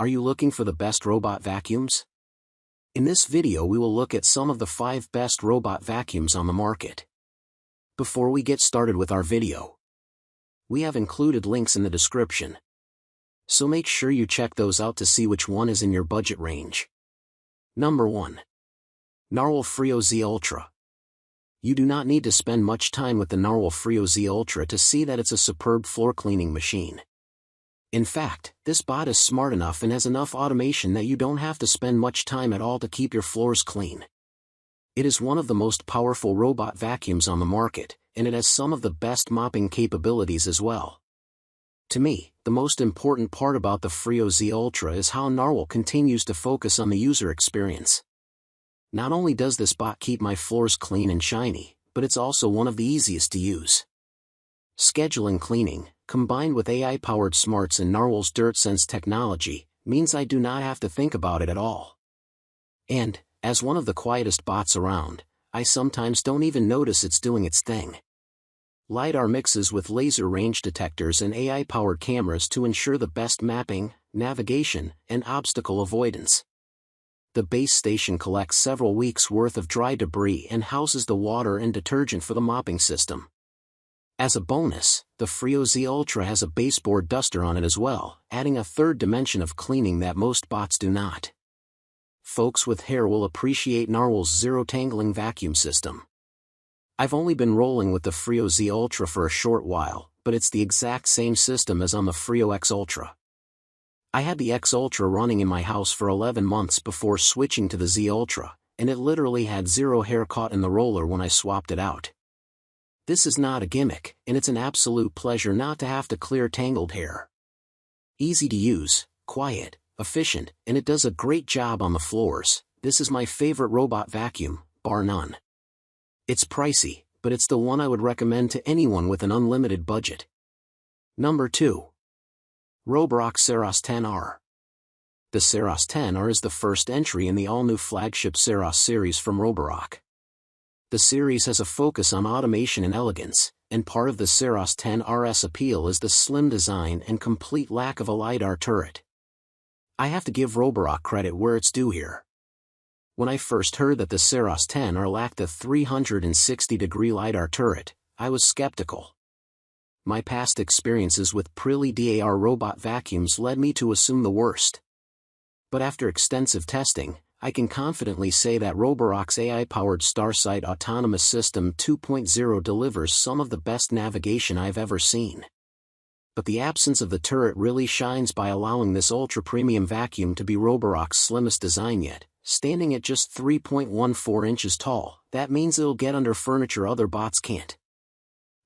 Are you looking for the best robot vacuums? In this video we will look at some of the 5 best robot vacuums on the market. Before we get started with our video, we have included links in the description, so make sure you check those out to see which one is in your budget range. Number 1. Narwal Freo Z Ultra. You do not need to spend much time with the Narwal Freo Z Ultra to see that it's a superb floor cleaning machine. In fact, this bot is smart enough and has enough automation that you don't have to spend much time at all to keep your floors clean. It is one of the most powerful robot vacuums on the market, and it has some of the best mopping capabilities as well. To me, the most important part about the Freo Z Ultra is how Narwal continues to focus on the user experience. Not only does this bot keep my floors clean and shiny, but it's also one of the easiest to use. Scheduling cleaning, combined with AI-powered smarts and Narwal's DirtSense technology, means I do not have to think about it at all. And, as one of the quietest bots around, I sometimes don't even notice it's doing its thing. LiDAR mixes with laser range detectors and AI-powered cameras to ensure the best mapping, navigation, and obstacle avoidance. The base station collects several weeks' worth of dry debris and houses the water and detergent for the mopping system. As a bonus, the Freo Z Ultra has a baseboard duster on it as well, adding a third dimension of cleaning that most bots do not. Folks with hair will appreciate Narwal's zero-tangling vacuum system. I've only been rolling with the Freo Z Ultra for a short while, but it's the exact same system as on the Freo X Ultra. I had the X Ultra running in my house for 11 months before switching to the Z Ultra, and it literally had zero hair caught in the roller when I swapped it out. This is not a gimmick, and it's an absolute pleasure not to have to clear tangled hair. Easy to use, quiet, efficient, and it does a great job on the floors. This is my favorite robot vacuum, bar none. It's pricey, but it's the one I would recommend to anyone with an unlimited budget. Number 2. Roborock Saros 10R. The Saros 10R is the first entry in the all-new flagship Saros series from Roborock. The series has a focus on automation and elegance, and part of the Saros 10R's appeal is the slim design and complete lack of a LiDAR turret. I have to give Roborock credit where it's due here. When I first heard that the Saros 10R lacked a 360-degree LiDAR turret, I was skeptical. My past experiences with Prili DAR robot vacuums led me to assume the worst. But after extensive testing, I can confidently say that Roborock's AI-powered Starsight Autonomous System 2.0 delivers some of the best navigation I've ever seen. But the absence of the turret really shines by allowing this ultra-premium vacuum to be Roborock's slimmest design yet, standing at just 3.14 inches tall. That means it'll get under furniture other bots can't.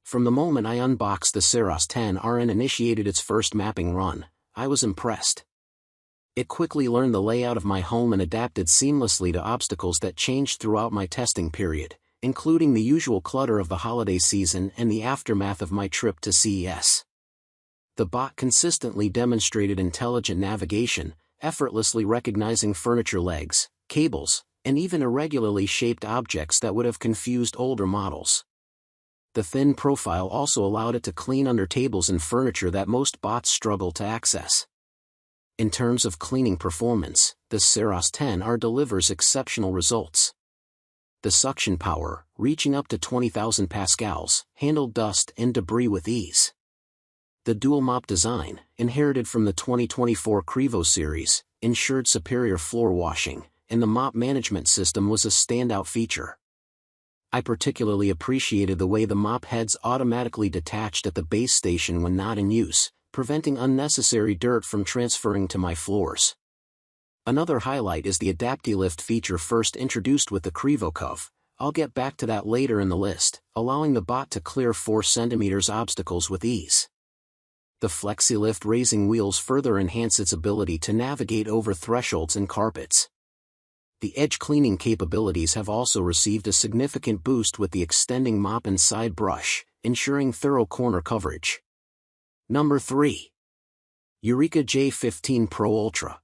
From the moment I unboxed the Saros 10R and initiated its first mapping run, I was impressed. It quickly learned the layout of my home and adapted seamlessly to obstacles that changed throughout my testing period, including the usual clutter of the holiday season and the aftermath of my trip to CES. The bot consistently demonstrated intelligent navigation, effortlessly recognizing furniture legs, cables, and even irregularly shaped objects that would have confused older models. The thin profile also allowed it to clean under tables and furniture that most bots struggle to access. In terms of cleaning performance, the Saros 10R delivers exceptional results. The suction power, reaching up to 20,000 pascals, handled dust and debris with ease. The dual mop design, inherited from the 2024 Freo series, ensured superior floor washing, and the mop management system was a standout feature. I particularly appreciated the way the mop heads automatically detached at the base station when not in use, preventing unnecessary dirt from transferring to my floors. Another highlight is the AdaptiLift feature first introduced with the Freo J15. I'll get back to that later in the list, allowing the bot to clear 4 cm obstacles with ease. The FlexiLift raising wheels further enhance its ability to navigate over thresholds and carpets. The edge cleaning capabilities have also received a significant boost with the extending mop and side brush, ensuring thorough corner coverage. Number 3. Eureka J15 Pro Ultra.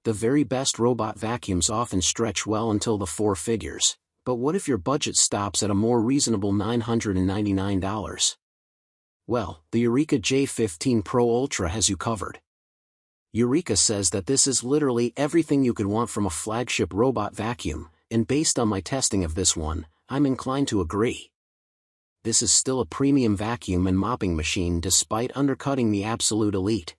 The very best robot vacuums often stretch well until the 4 figures, but what if your budget stops at a more reasonable $999? Well, the Eureka J15 Pro Ultra has you covered. Eureka says that this is literally everything you could want from a flagship robot vacuum, and based on my testing of this one, I'm inclined to agree. This is still a premium vacuum and mopping machine despite undercutting the absolute elite.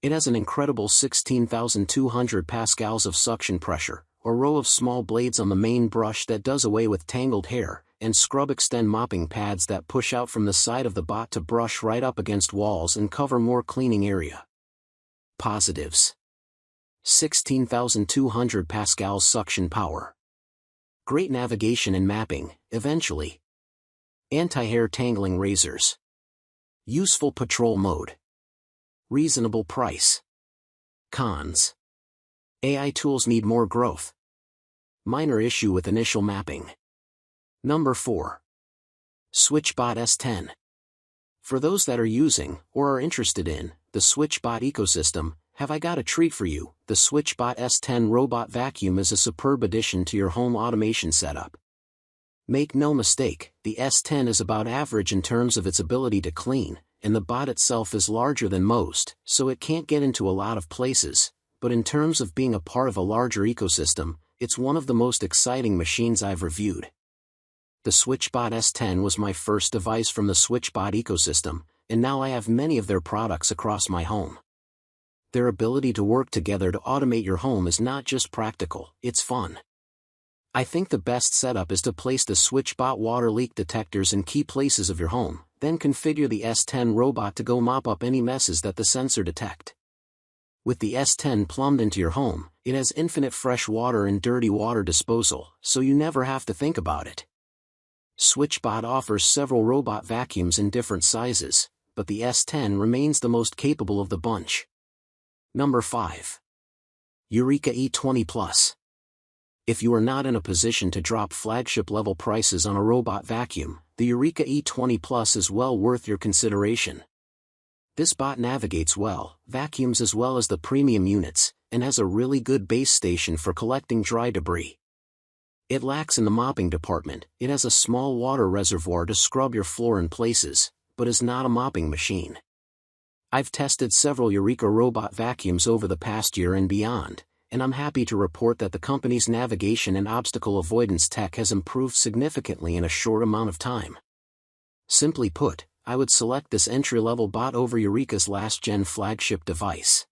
It has an incredible 16,200 pascals of suction pressure, a row of small blades on the main brush that does away with tangled hair, and scrub extend mopping pads that push out from the side of the bot to brush right up against walls and cover more cleaning area. Positives: 16,200 pascals suction power. Great navigation and mapping, eventually. Anti-hair tangling razors. Useful patrol mode. Reasonable price. Cons: AI tools need more growth. Minor issue with initial mapping. Number 4. SwitchBot S10. For those that are using, or are interested in, the SwitchBot ecosystem, have I got a treat for you. The SwitchBot S10 robot vacuum is a superb addition to your home automation setup. Make no mistake, the S10 is about average in terms of its ability to clean, and the bot itself is larger than most, so it can't get into a lot of places, but in terms of being a part of a larger ecosystem, it's one of the most exciting machines I've reviewed. The SwitchBot S10 was my first device from the SwitchBot ecosystem, and now I have many of their products across my home. Their ability to work together to automate your home is not just practical, it's fun. I think the best setup is to place the SwitchBot water leak detectors in key places of your home, then configure the S10 robot to go mop up any messes that the sensor detect. With the S10 plumbed into your home, it has infinite fresh water and dirty water disposal, so you never have to think about it. SwitchBot offers several robot vacuums in different sizes, but the S10 remains the most capable of the bunch. Number 5. Eureka E20 Plus. If you are not in a position to drop flagship-level prices on a robot vacuum, the Eureka E20 Plus is well worth your consideration. This bot navigates well, vacuums as well as the premium units, and has a really good base station for collecting dry debris. It lacks in the mopping department. It has a small water reservoir to scrub your floor in places, but is not a mopping machine. I've tested several Eureka robot vacuums over the past year and beyond, and I'm happy to report that the company's navigation and obstacle avoidance tech has improved significantly in a short amount of time. Simply put, I would select this entry-level bot over Eureka's last-gen flagship device.